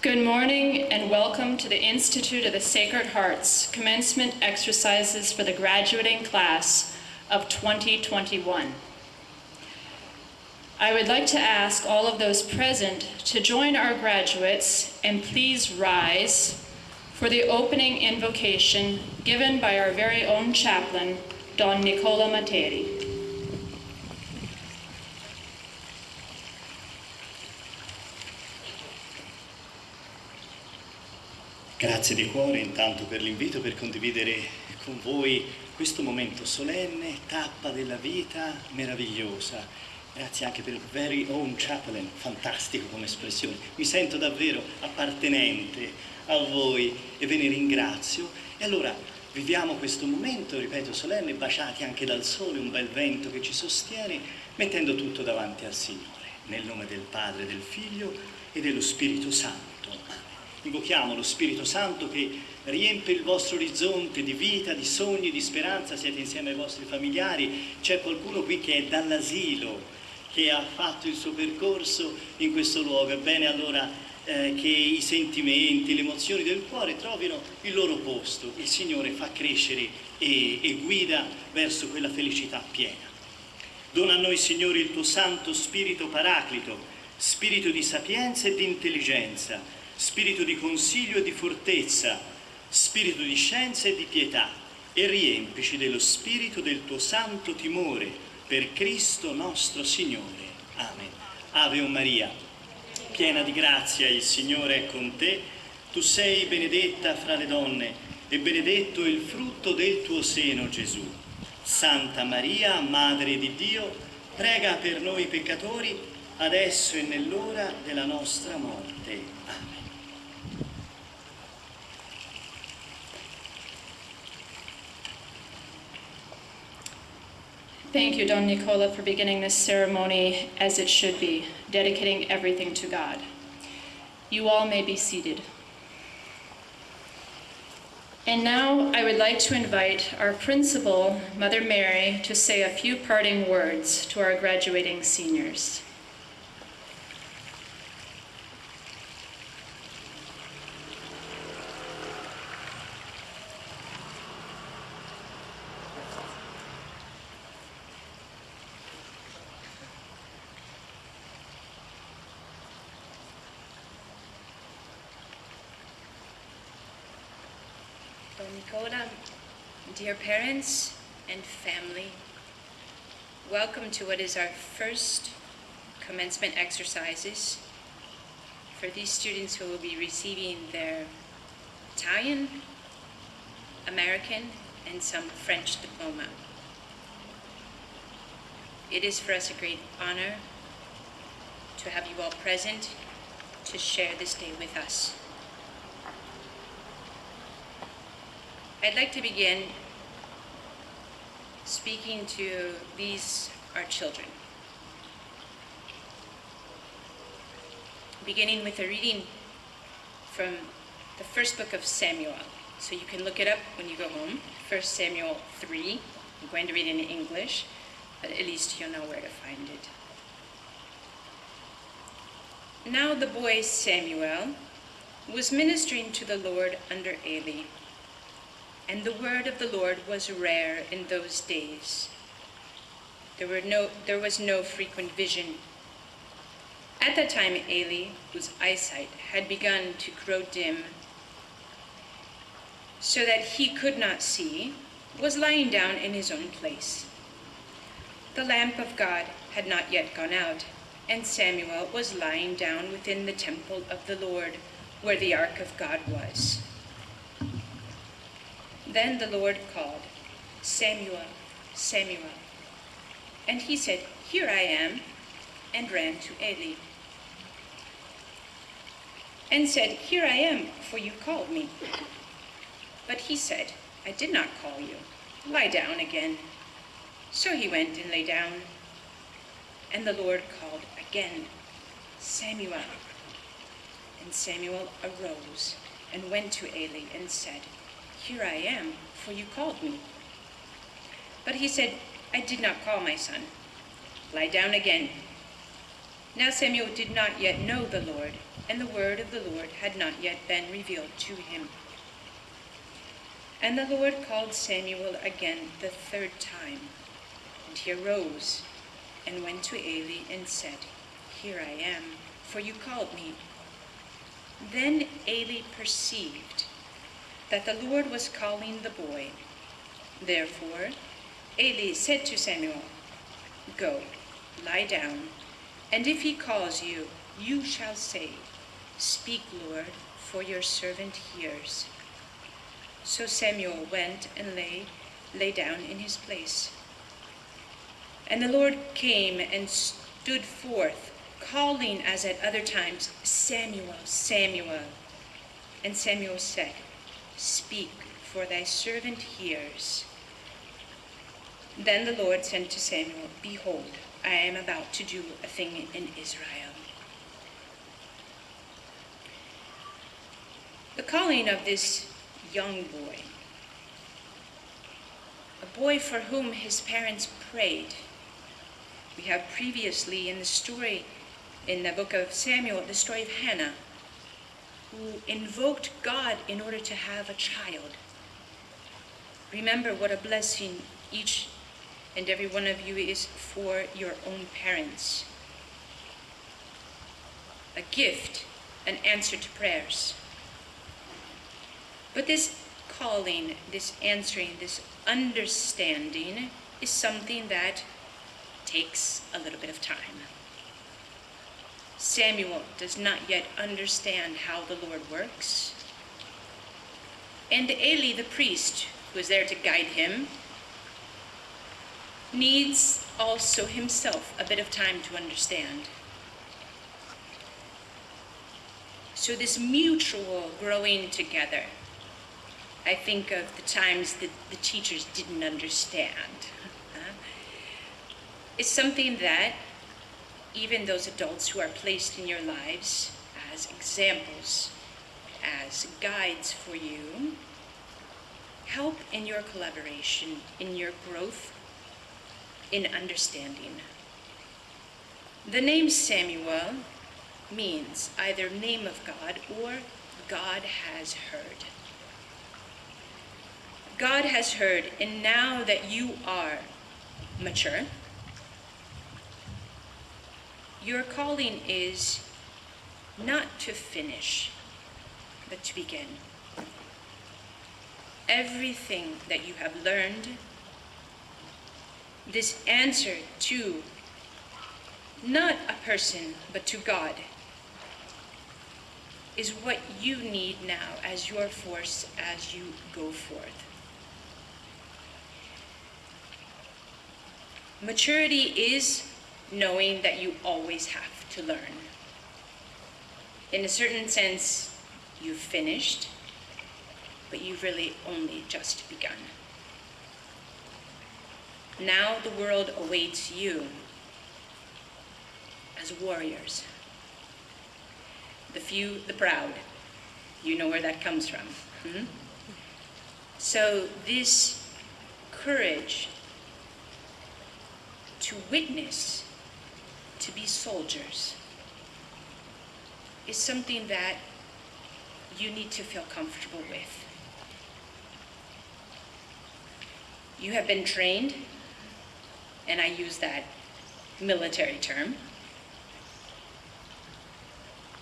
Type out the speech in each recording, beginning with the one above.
Good morning and welcome to the Institute of the Sacred Heart's commencement exercises for the graduating class of 2021. I would like to ask all of those present to join our graduates and please rise for the opening invocation given by our very own chaplain, Don Nicola Materi. Grazie di cuore intanto per l'invito, per condividere con voi questo momento solenne, tappa della vita meravigliosa. Grazie anche per il very own chaplain, fantastico come espressione. Mi sento davvero appartenente a voi e ve ne ringrazio. E allora viviamo questo momento, ripeto, solenne, baciati anche dal sole, un bel vento che ci sostiene, mettendo tutto davanti al Signore. Nel nome del Padre, del Figlio e dello Spirito Santo. Invochiamo lo Spirito Santo che riempie il vostro orizzonte di vita, di sogni, di speranza. Siete insieme ai vostri familiari. C'è qualcuno qui che è dall'asilo, che ha fatto il suo percorso in questo luogo. È bene allora che i sentimenti, le emozioni del cuore trovino il loro posto. Il Signore fa crescere e guida verso quella felicità piena. Dona a noi, Signore, il tuo Santo Spirito Paraclito, Spirito di sapienza e di intelligenza, Spirito di consiglio e di fortezza, Spirito di scienza e di pietà, e riempici dello Spirito del tuo santo timore, per Cristo nostro Signore. Amen. Ave o Maria, piena di grazia, il Signore è con te. Tu sei benedetta fra le donne, e benedetto il frutto del tuo seno, Gesù. Santa Maria, Madre di Dio, prega per noi peccatori, adesso e nell'ora della nostra morte. Amen. Thank you, Don Nicola, for beginning this ceremony as it should be, dedicating everything to God. You all may be seated. And now I would like to invite our principal, Mother Mary, to say a few parting words to our graduating seniors. Nicola, dear parents and family, welcome to what is our first commencement exercises for these students who will be receiving their Italian, American, and some French diploma. It is for us a great honor to have you all present to share this day with us. I'd like to begin speaking to these, our children. Beginning with a reading from the first book of Samuel. So you can look it up when you go home. 1 Samuel 3. I'm going to read it in English, but at least you'll know where to find it. Now the boy Samuel was ministering to the Lord under Eli. And the word of the Lord was rare in those days. There was no frequent vision. At that time, Eli, whose eyesight had begun to grow dim, so that he could not see, was lying down in his own place. The lamp of God had not yet gone out, and Samuel was lying down within the temple of the Lord, where the ark of God was. Then the Lord called, Samuel, Samuel. And he said, Here I am, and ran to Eli. And said, Here I am, for you called me. But he said, I did not call you. Lie down again. So he went and lay down. And the Lord called again, Samuel. And Samuel arose and went to Eli and said, Here I am, for you called me. But he said, I did not call my son. Lie down again. Now Samuel did not yet know the Lord, and the word of the Lord had not yet been revealed to him. And the Lord called Samuel again the third time, and he arose and went to Eli and said, "Here I am, for you called me." Then Eli perceived that the Lord was calling the boy. Therefore Eli said to Samuel, "Go, lie down, and if he calls you, you shall say, 'Speak, Lord, for your servant hears.'" So Samuel went and lay down in his place. And the Lord came and stood forth, calling as at other times, "Samuel, Samuel." And Samuel said, "Speak, for thy servant hears." Then the Lord said to Samuel, "Behold, I am about to do a thing in Israel." The calling of this young boy, a boy for whom his parents prayed. We have previously in the story, in the book of Samuel, the story of Hannah, who invoked God in order to have a child. Remember what a blessing each and every one of you is for your own parents. A gift, an answer to prayers. But this calling, this answering, this understanding is something that takes a little bit of time. Samuel does not yet understand how the Lord works. And Eli, the priest, who is there to guide him, needs also himself a bit of time to understand. So this mutual growing together, I think of the times that the teachers didn't understand. It's something that even those adults who are placed in your lives as examples, as guides for you, help in your collaboration, in your growth, in understanding. The name Samuel means either name of God or God has heard. God has heard, and now that you are mature, your calling is not to finish, but to begin. Everything that you have learned, this answer to not a person, but to God, is what you need now as your force as you go forth. Maturity is knowing that you always have to learn. In a certain sense, you've finished, but you've really only just begun. Now the world awaits you as warriors. The few, the proud. You know where that comes from. So this courage to witness, to be soldiers, is something that you need to feel comfortable with. You have been trained, and I use that military term,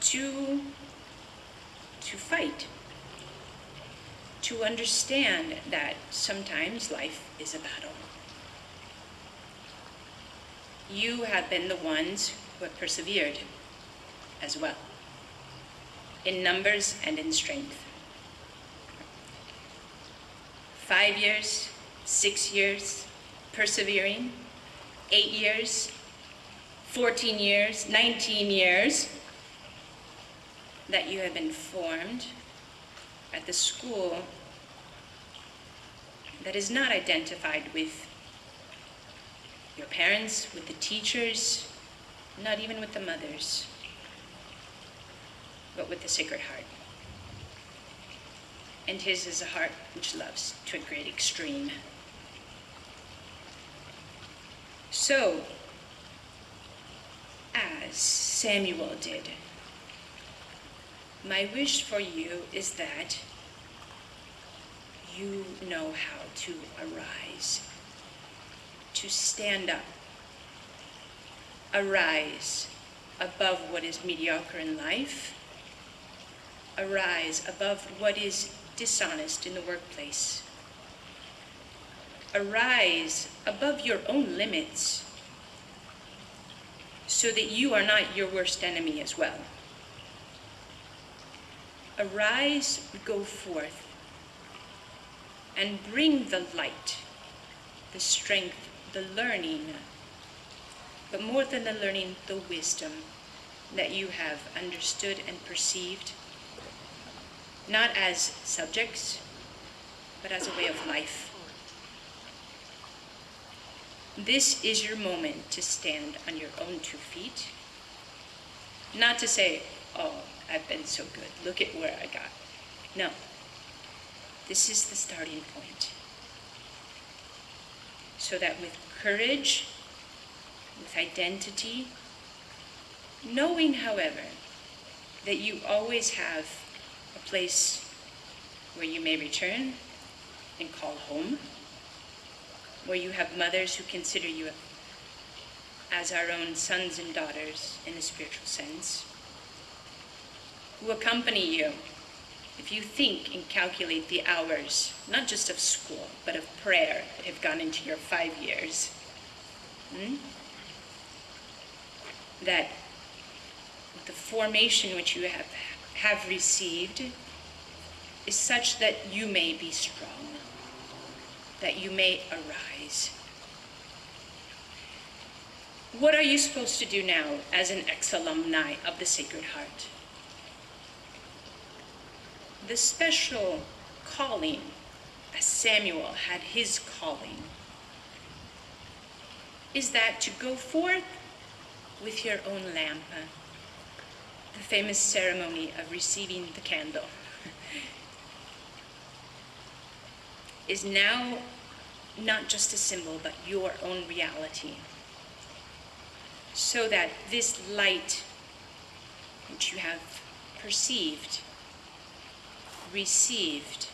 to fight, to understand that sometimes life is a battle. You have been the ones who have persevered as well, in numbers and in strength. 5 years, 6 years, persevering, 8 years, 14 years, 19 years, that you have been formed at the school that is not identified with your parents, with the teachers, not even with the mothers, but with the Sacred Heart. And his is a heart which loves to a great extreme. So, as Samuel did. My wish for you is that you know how to arise, to stand up, arise above what is mediocre in life, arise above what is dishonest in the workplace, arise above your own limits so that you are not your worst enemy as well. Arise, go forth, and bring the light, the strength, the learning, but more than the learning, the wisdom that you have understood and perceived, not as subjects, but as a way of life. This is your moment to stand on your own 2 feet, not to say, oh, I've been so good, look at where I got. No, this is the starting point. So that with courage, with identity, knowing, however, that you always have a place where you may return and call home, where you have mothers who consider you as our own sons and daughters in a spiritual sense, who accompany you if you think and calculate the hours, not just of school, but of prayer that have gone into your 5 years. That the formation which you have received is such that you may be strong, that you may arise. What are you supposed to do now as an ex-alumni of the Sacred Heart? The special calling, as Samuel had his calling, is that to go forth with your own lamp, the famous ceremony of receiving the candle, is now not just a symbol, but your own reality. So that this light which you have perceived, received,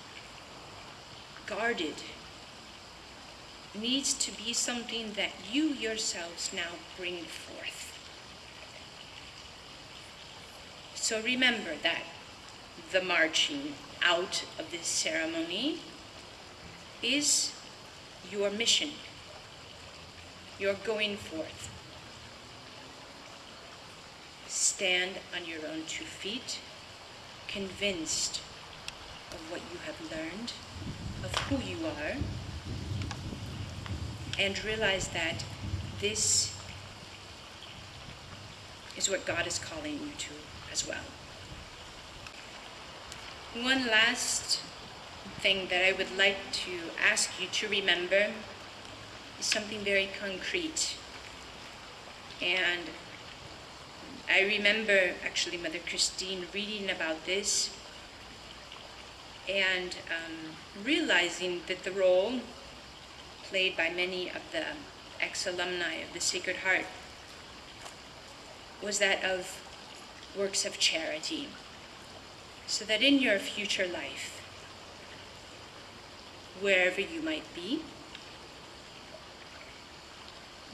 guarded, needs to be something that you yourselves now bring forth. So remember that the marching out of this ceremony is your mission. You're going forth. Stand on your own 2 feet, convinced of what you have learned, of who you are, and realize that this is what God is calling you to as well. One last thing that I would like to ask you to remember is something very concrete. And I remember actually Mother Christine reading about this and realizing that the role played by many of the ex-alumni of the Sacred Heart was that of works of charity, so that in your future life, wherever you might be,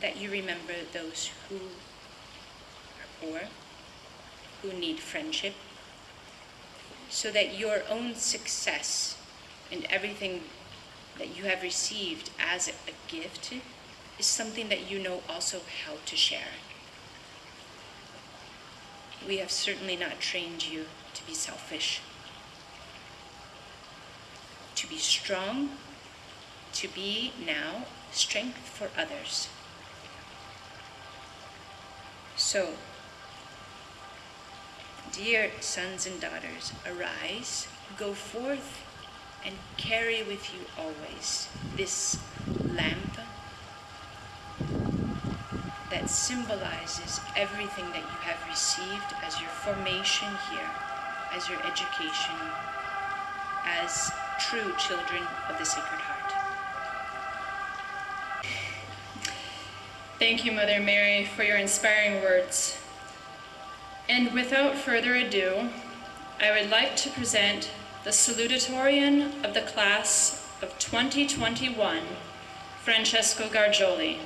that you remember those who are poor, who need friendship, so that your own success and everything that you have received as a gift is something that you know also how to share. We have certainly not trained you to be selfish, to be strong, to be now strength for others. So, dear sons and daughters, arise, go forth, and carry with you always this lamp that symbolizes everything that you have received as your formation here, as your education, as true children of the Sacred Heart. Thank you, Mother Mary, for your inspiring words. And without further ado, I would like to present the salutatorian of the class of 2021, Francesco Gargioli.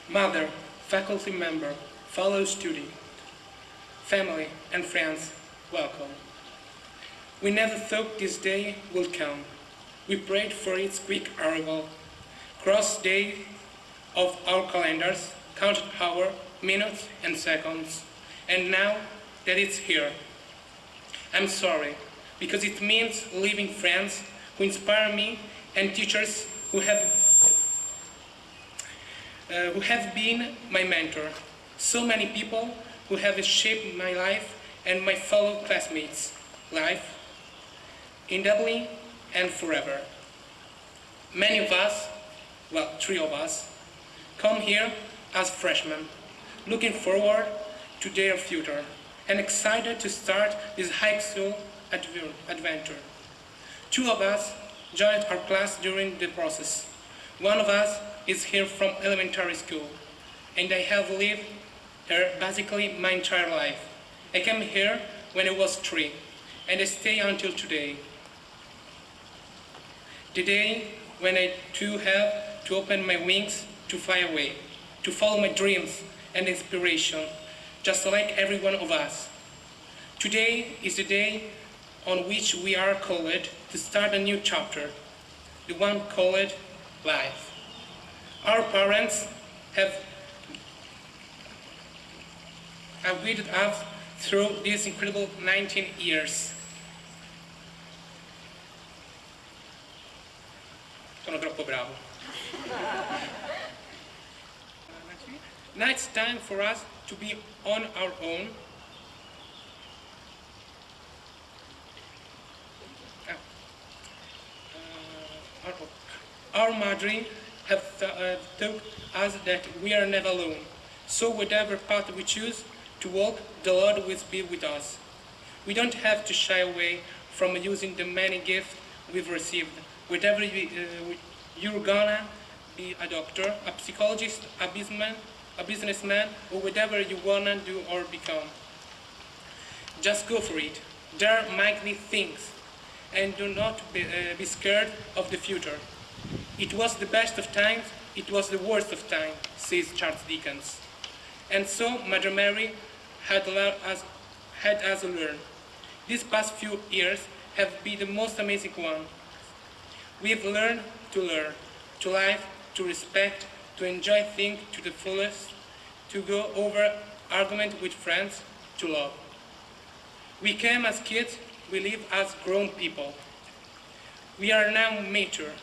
Mother, faculty member, fellow student, family and friends, welcome. We never thought this day would come. We prayed for its quick arrival, crossed days of our calendars, counted hours, minutes and seconds, and now that it's here, I'm sorry, because it means leaving friends who inspire me and teachers who have been my mentor. So many people who have shaped my life and my fellow classmates' life, indelibly and forever. Many of us, well, 3 of us, come here as freshmen, looking forward to their future and excited to start this high school adventure. 2 of us joined our class during the process. 1 of us is here from elementary school, and I have lived here basically my entire life. I came here when I was 3, and I stay until today. The day when I too have to open my wings to fly away, to follow my dreams and inspiration, just like every one of us. Today is the day on which we are called to start a new chapter, the one called life. Our parents have guided us through these incredible 19 years. Sono troppo bravo. Now it's time for us to be on our own. Our Madre have taught us that we are never alone. So whatever path we choose to walk, the Lord will be with us. We don't have to shy away from using the many gifts we've received. Whatever you're gonna be a doctor, a psychologist, a businessman, or whatever you wanna do or become. Just go for it. There might be things, and do not be scared of the future. It was the best of times, it was the worst of times, says Charles Dickens. And so Mother Mary had us learn. These past few years have been the most amazing one. We've learned, to live, to respect, to enjoy things to the fullest, to go over argument with friends, to love. We came as kids, we live as grown people. We are now mature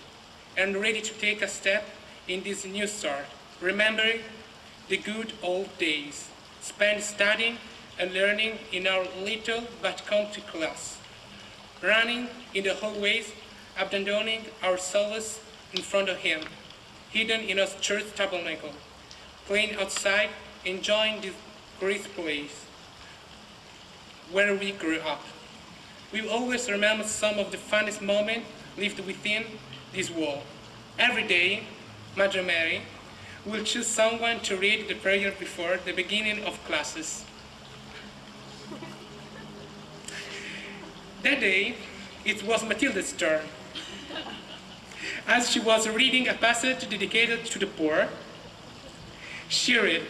and ready to take a step in this new start, remembering the good old days, spent studying and learning in our little but country class, running in the hallways, abandoning ourselves in front of Him, hidden in a church tabernacle, playing outside, enjoying this great place where we grew up. We always remember some of the funniest moments lived within this wall. Every day, Mother Mary will choose someone to read the prayer before the beginning of classes. That day, it was Matilda's turn. As she was reading a passage dedicated to the poor, she read,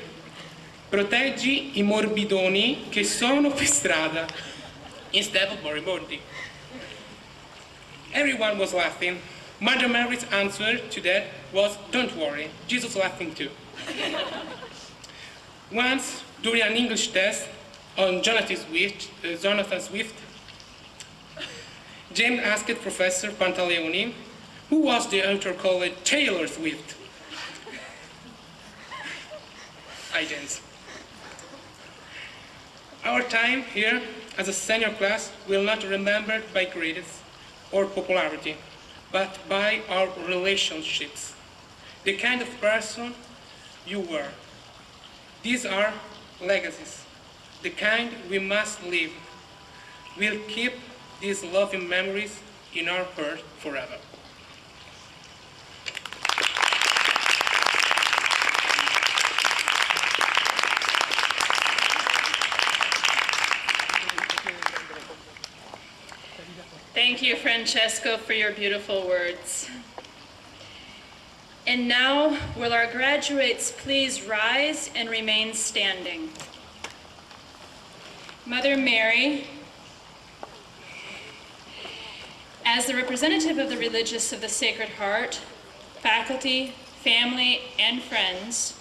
"Proteggi I morbidoni che sono per strada," instead of moribondi. Everyone was laughing. Mother Mary's answer to that was, "Don't worry, Jesus is laughing too." Once, during an English test on Jonathan Swift, James asked Professor Pantaleoni, who was the author called Taylor Swift. I dance. Our time here as a senior class will not be remembered by grades or popularity, but by our relationships, the kind of person you were. These are legacies, the kind we must live. We'll keep these loving memories in our heart forever. Thank you, Francesco, for your beautiful words. And now, will our graduates please rise and remain standing? Mother Mary, as the representative of the Religious of the Sacred Heart, faculty, family, and friends,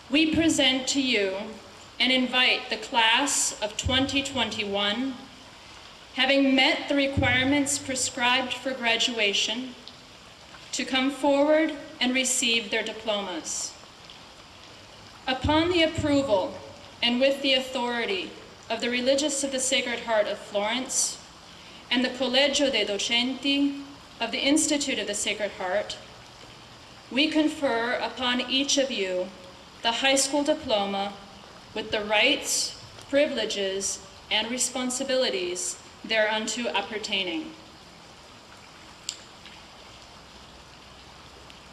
we present to you and invite the class of 2021, having met the requirements prescribed for graduation, to come forward and receive their diplomas. Upon the approval and with the authority of the Religious of the Sacred Heart of Florence and the Collegio dei Docenti of the Institute of the Sacred Heart, we confer upon each of you the high school diploma with the rights, privileges, and responsibilities thereunto appertaining.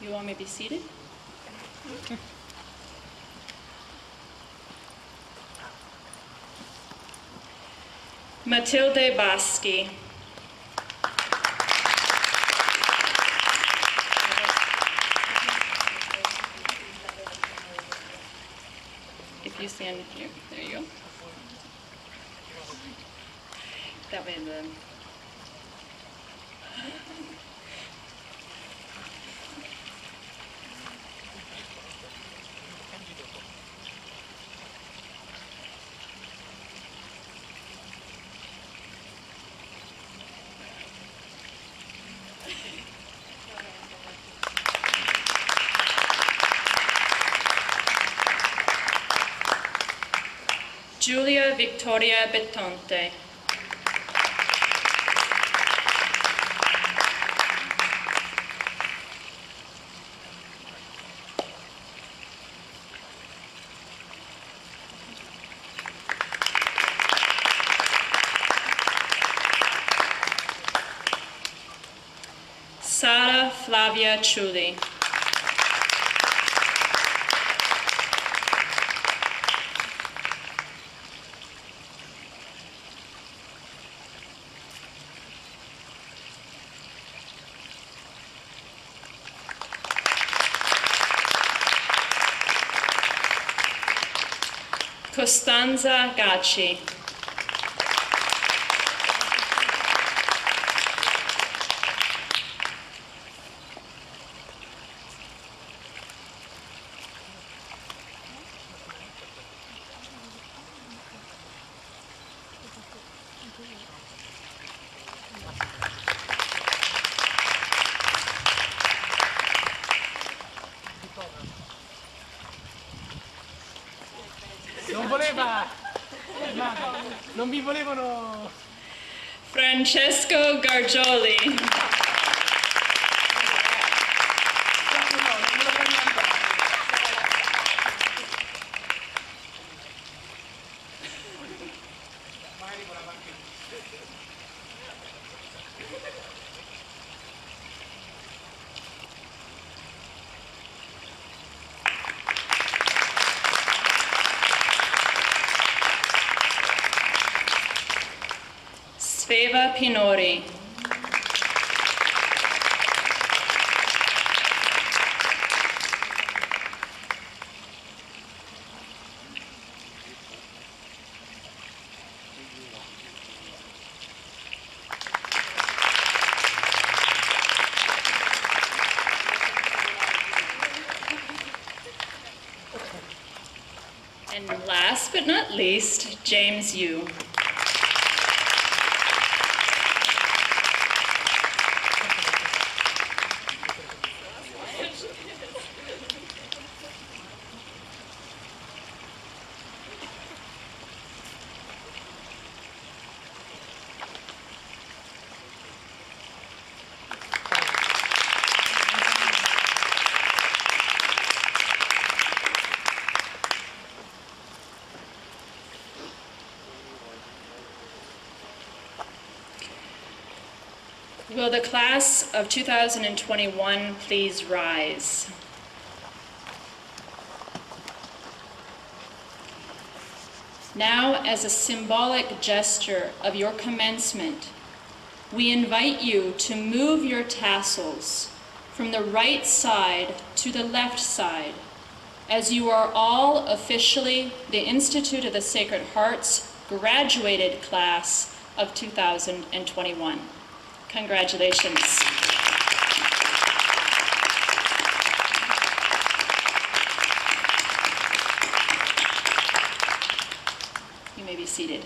You all may be seated. Matilde Baschi. If you stand here, there you go. That way the... Giulia Victoria Betonte. Sara Flavia Ciulli. Costanza Gacci. Non voleva! Non mi volevano! Francesco Gargioli. Sveva Pinori. And last but not least, James Yu. Will the class of 2021 please rise? Now, as a symbolic gesture of your commencement, we invite you to move your tassels from the right side to the left side, as you are all officially the Institute of the Sacred Heart's graduated class of 2021. Congratulations. You may be seated.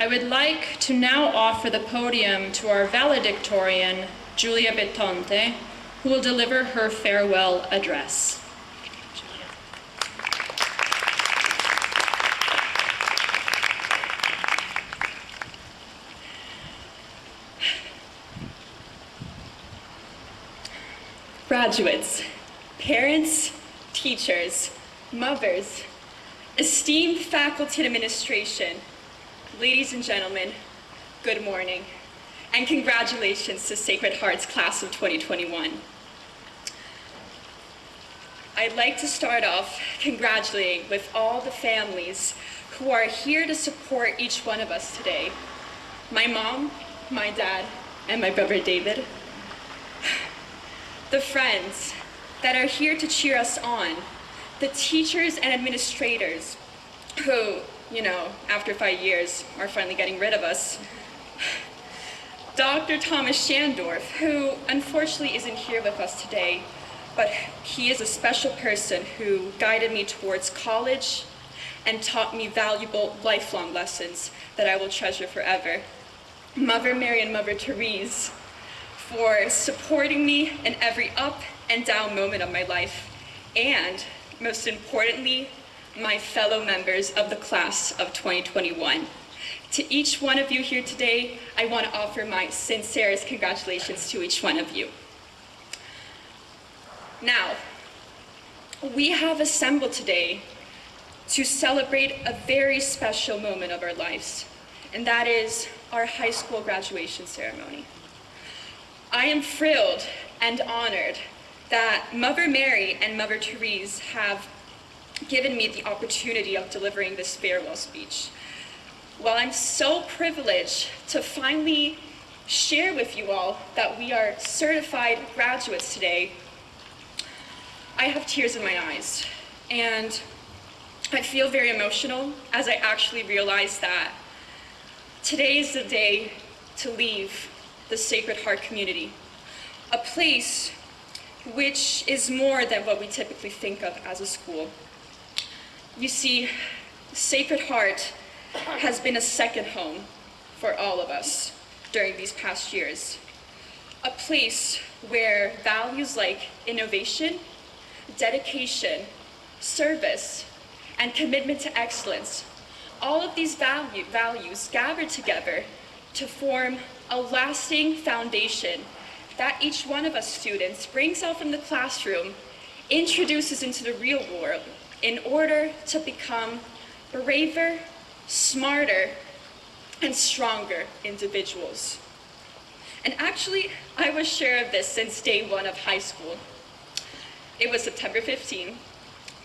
I would like to now offer the podium to our valedictorian, Julia Betonte, who will deliver her farewell address. Graduates, parents, teachers, mothers, esteemed faculty and administration, ladies and gentlemen, good morning, and congratulations to Sacred Heart's class of 2021. I'd like to start off congratulating with all the families who are here to support each one of us today. My mom, my dad, and my brother David. The friends that are here to cheer us on, the teachers and administrators who, after 5 years are finally getting rid of us. Dr. Thomas Shandorf, who unfortunately isn't here with us today, but he is a special person who guided me towards college and taught me valuable lifelong lessons that I will treasure forever. Mother Mary and Mother Therese, for supporting me in every up and down moment of my life, and most importantly, my fellow members of the class of 2021. To each one of you here today, I want to offer my sincerest congratulations to each one of you. Now, we have assembled today to celebrate a very special moment of our lives, and that is our high school graduation ceremony. I am thrilled and honored that Mother Mary and Mother Therese have given me the opportunity of delivering this farewell speech. Well, I'm so privileged to finally share with you all that we are certified graduates today. I have tears in my eyes, and I feel very emotional as I actually realize that today is the day to leave the Sacred Heart community, a place which is more than what we typically think of as a school. You see, Sacred Heart has been a second home for all of us during these past years, a place where values like innovation, dedication, service, and commitment to excellence, all of these values gathered together to form a lasting foundation that each one of us students brings out from the classroom, introduces into the real world in order to become braver, smarter, and stronger individuals. And actually, I was sure of this since day one of high school. It was September 15,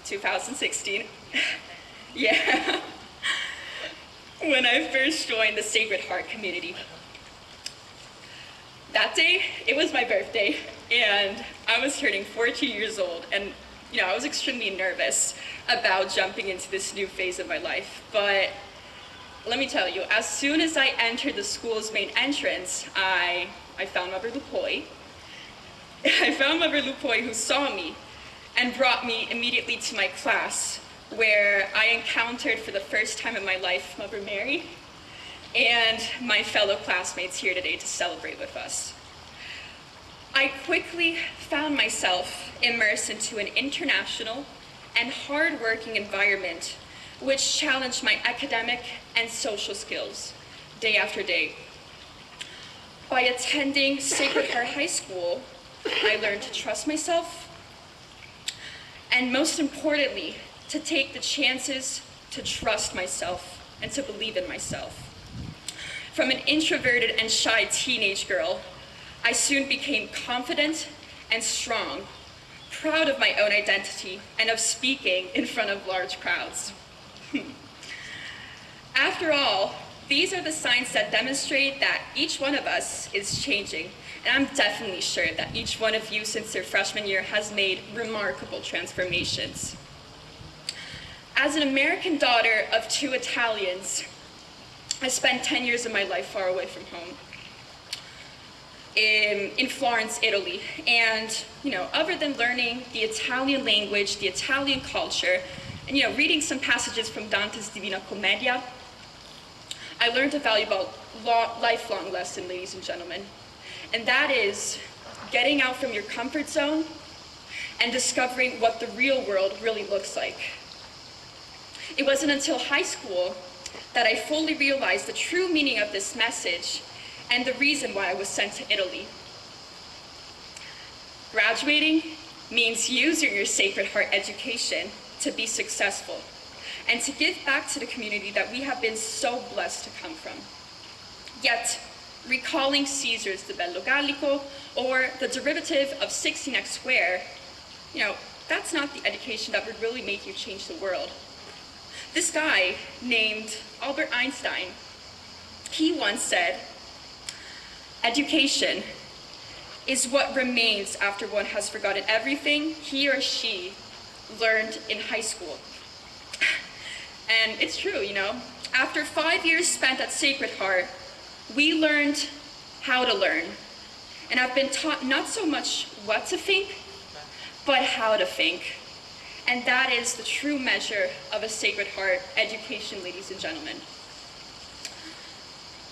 2016. Yeah. When I first joined the Sacred Heart community. That day, it was my birthday, and I was turning 14 years old, and I was extremely nervous about jumping into this new phase of my life. But let me tell you, as soon as I entered the school's main entrance, I found Mother Lupoi. I found Mother Lupoi, who saw me and brought me immediately to my class, where I encountered for the first time in my life Mother Mary and my fellow classmates here today to celebrate with us. I quickly found myself immersed into an international and hard-working environment which challenged my academic and social skills day after day. By attending Sacred Heart High School, I learned to trust myself, and most importantly, to take the chances to trust myself and to believe in myself. From an introverted and shy teenage girl, I soon became confident and strong, proud of my own identity and of speaking in front of large crowds. After all, these are the signs that demonstrate that each one of us is changing, and I'm definitely sure that each one of you since your freshman year has made remarkable transformations. As an American daughter of 2 Italians, I spent 10 years of my life far away from home in Florence, Italy. And, other than learning the Italian language, the Italian culture, and, reading some passages from Dante's Divina Commedia, I learned a valuable lifelong lesson, ladies and gentlemen. And that is getting out from your comfort zone and discovering what the real world really looks like. It wasn't until high school that I fully realized the true meaning of this message and the reason why I was sent to Italy. Graduating means using your Sacred Heart education to be successful and to give back to the community that we have been so blessed to come from. Yet, recalling Caesar's De Bello Gallico or the derivative of 16x squared, that's not the education that would really make you change the world. This guy named Albert Einstein, he once said, "Education is what remains after one has forgotten everything he or she learned in high school." And it's true, After 5 years spent at Sacred Heart, we learned how to learn. And I've been taught not so much what to think, but how to think. And that is the true measure of a Sacred Heart education, ladies and gentlemen.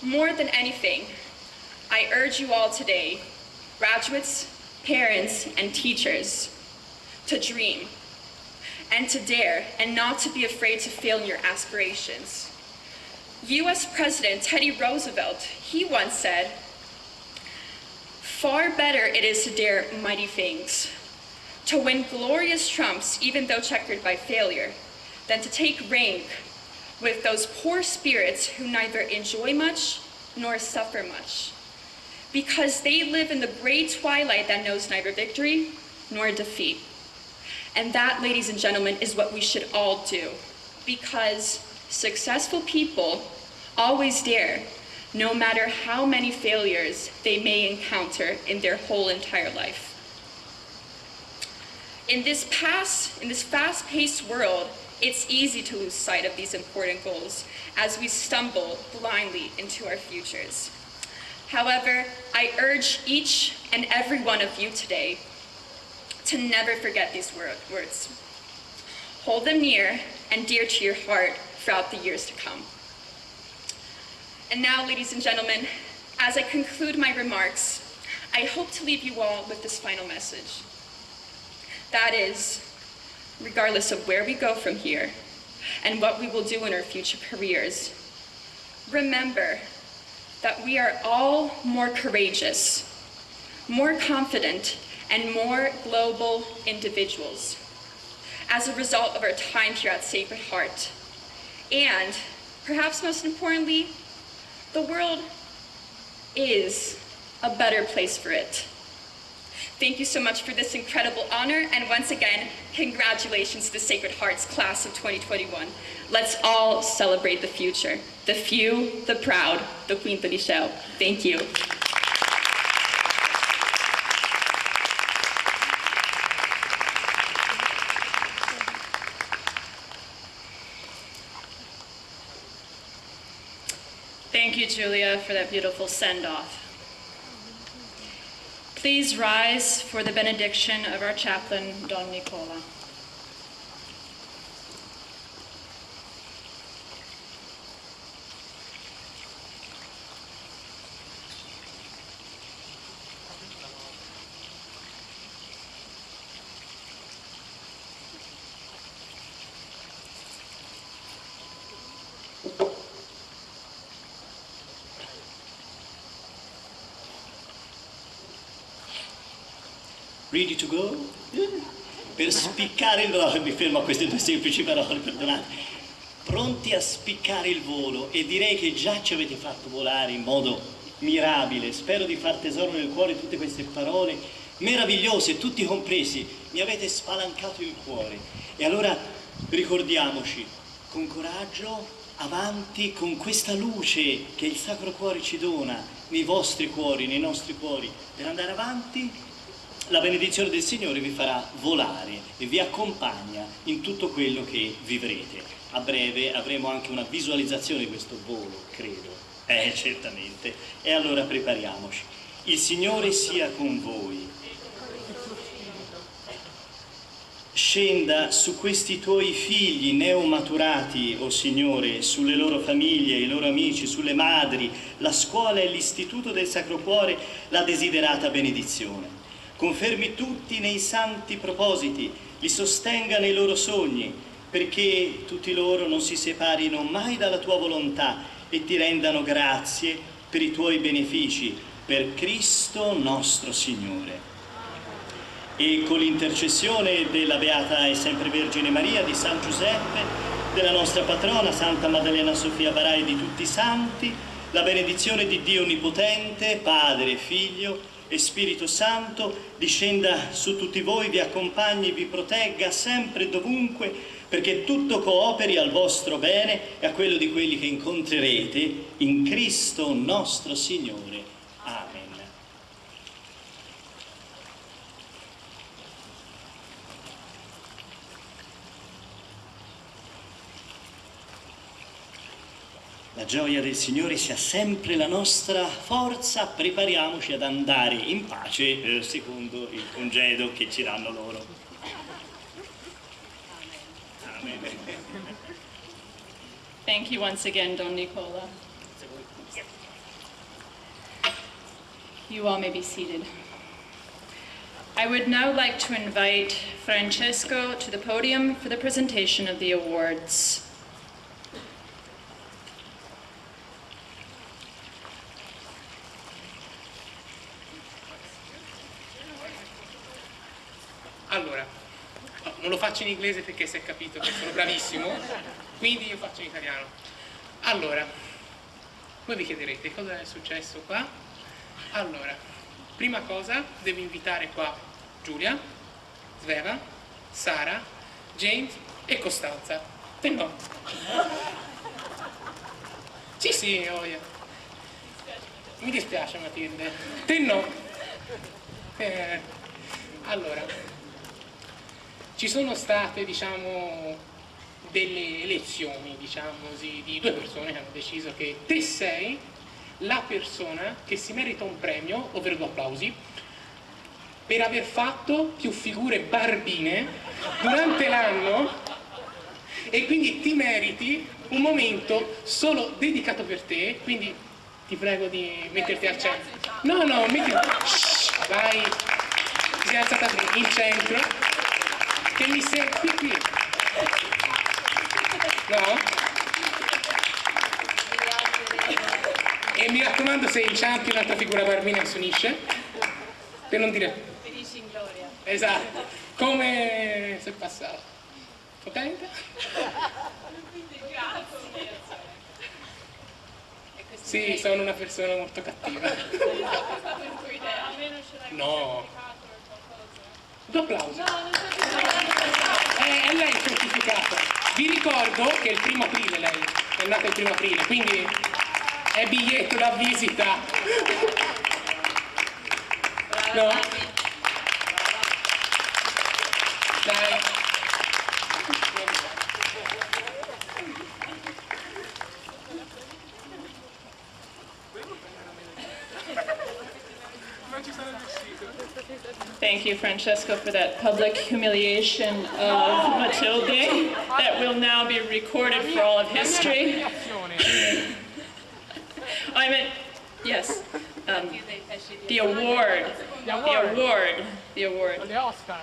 More than anything, I urge you all today, graduates, parents, and teachers, to dream and to dare and not to be afraid to fail in your aspirations. US President Teddy Roosevelt, he once said, "Far better it is to dare mighty things, to win glorious trumps even though checkered by failure, than to take rank with those poor spirits who neither enjoy much nor suffer much, because they live in the gray twilight that knows neither victory nor defeat." And that, ladies and gentlemen, is what we should all do, because successful people always dare, no matter how many failures they may encounter in their whole entire life. In this fast-paced world, it's easy to lose sight of these important goals as we stumble blindly into our futures. However, I urge each and every one of you today to never forget these words. Hold them near and dear to your heart throughout the years to come. And now, ladies and gentlemen, as I conclude my remarks, I hope to leave you all with this final message. That is, regardless of where we go from here and what we will do in our future careers, remember that we are all more courageous, more confident, and more global individuals as a result of our time here at Sacred Heart. And perhaps most importantly, the world is a better place for it. Thank you so much for this incredible honor, and once again, congratulations to the Sacred Heart's class of 2021. Let's all celebrate the future. The few, the proud, the Quinto Liceo. Thank you. Thank you, Julia, for that beautiful send-off. Please rise for the benediction of our chaplain, Don Nicola. Ready to go? Per spiccare il blog mi fermo a queste due semplici parole, perdonate. pronti a spiccare il volo, e direi che già ci avete fatto volare in modo mirabile. Spero di far tesoro nel cuore tutte queste parole meravigliose, tutti compresi. Mi avete spalancato il cuore. E allora ricordiamoci, con coraggio, avanti con questa luce che il Sacro Cuore ci dona nei vostri cuori, nei nostri cuori, per andare avanti. La benedizione del Signore vi farà volare e vi accompagna in tutto quello che vivrete. A breve avremo anche una visualizzazione di questo volo, credo. Certamente. E allora prepariamoci. Il Signore sia con voi. Scenda su questi tuoi figli neomaturati, o Signore, sulle loro famiglie, i loro amici, sulle madri, la scuola e l'Istituto del Sacro Cuore, la desiderata benedizione. Confermi tutti nei santi propositi, li sostenga nei loro sogni, perché tutti loro non si separino mai dalla tua volontà e ti rendano grazie per i tuoi benefici, per Cristo nostro Signore. E con l'intercessione della Beata e Sempre Vergine Maria, di San Giuseppe, della nostra patrona Santa Maddalena Sofia Barai e di tutti i santi, la benedizione di Dio Onnipotente, Padre, Figlio e Spirito Santo discenda su tutti voi, vi accompagni, vi protegga sempre e dovunque, perché tutto cooperi al vostro bene e a quello di quelli che incontrerete in Cristo nostro Signore. Amen. La gioia del Signore sia sempre la nostra forza. Prepariamoci ad andare in pace secondo il congedo che ci danno loro. Amen. Thank you once again, Don Nicola. You all may be seated. I would now like to invite Francesco to the podium for the presentation of the awards. Allora, non lo faccio in inglese perché si è capito che sono bravissimo, quindi io faccio in italiano. Allora, voi vi chiederete cosa è successo qua? Allora, prima cosa devo invitare qua Giulia, Sveva, Sara, James e Costanza. Te no? Sì, voglia. Mi dispiace Matilde. Te no? Allora, ci sono state, diciamo, delle elezioni, diciamo così, di due persone che hanno deciso che te sei la persona che si merita un premio, ovvero due applausi, per aver fatto più figure barbine durante l'anno, e quindi ti meriti un momento solo dedicato per te, quindi ti prego di metterti al centro. No, mettiti. Vai, ti sei alzata in centro. Che mi senti qui? No? E mi raccomando, se inciampi un'altra figura barbina che si unisce, per non dire... Finisci in gloria. Esatto, come se passava. Contenta? Grazie. Sì, sono una persona molto cattiva. No. Due applausi. È lei il certificato. Vi ricordo che è il 1° aprile lei, è nata il 1° aprile, quindi è biglietto da visita. No? Dai. Thank you, Francesco, for that public humiliation of Matilde that will now be recorded for all of history. I meant, yes, the award. The award. The Oscar.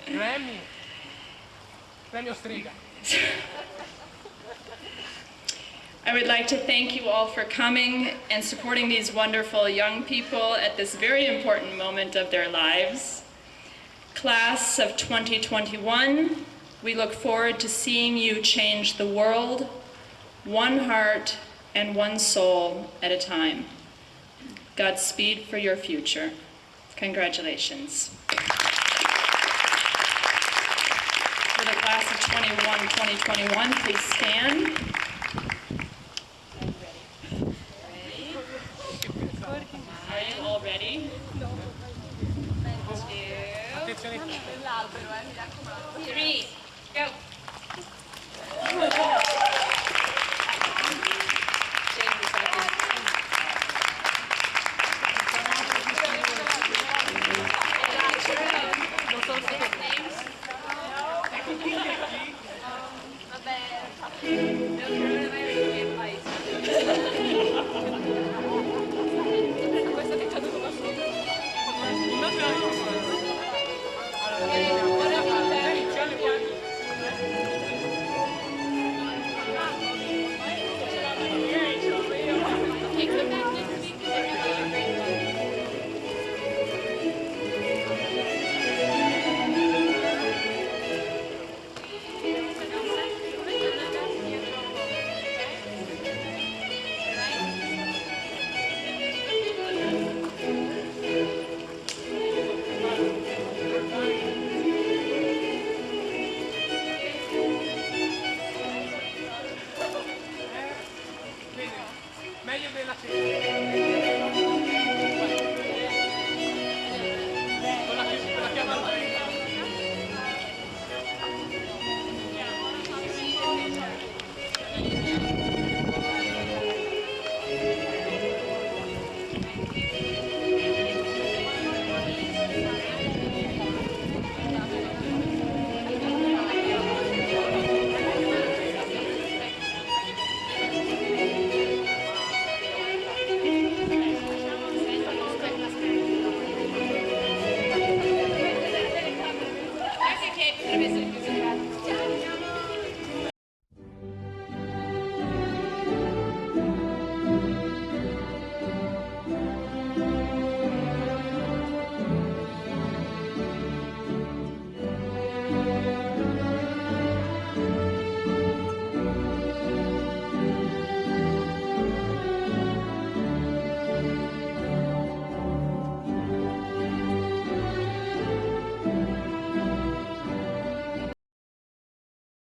Grammy. Premio Strega. I would like to thank you all for coming and supporting these wonderful young people at this very important moment of their lives. Class of 2021, We look forward to seeing you change the world, one heart and one soul at a time. Godspeed for your future. Congratulations. For the class of 2021, please stand. Are you all ready? Three, go. Anche che potrebbe essere così.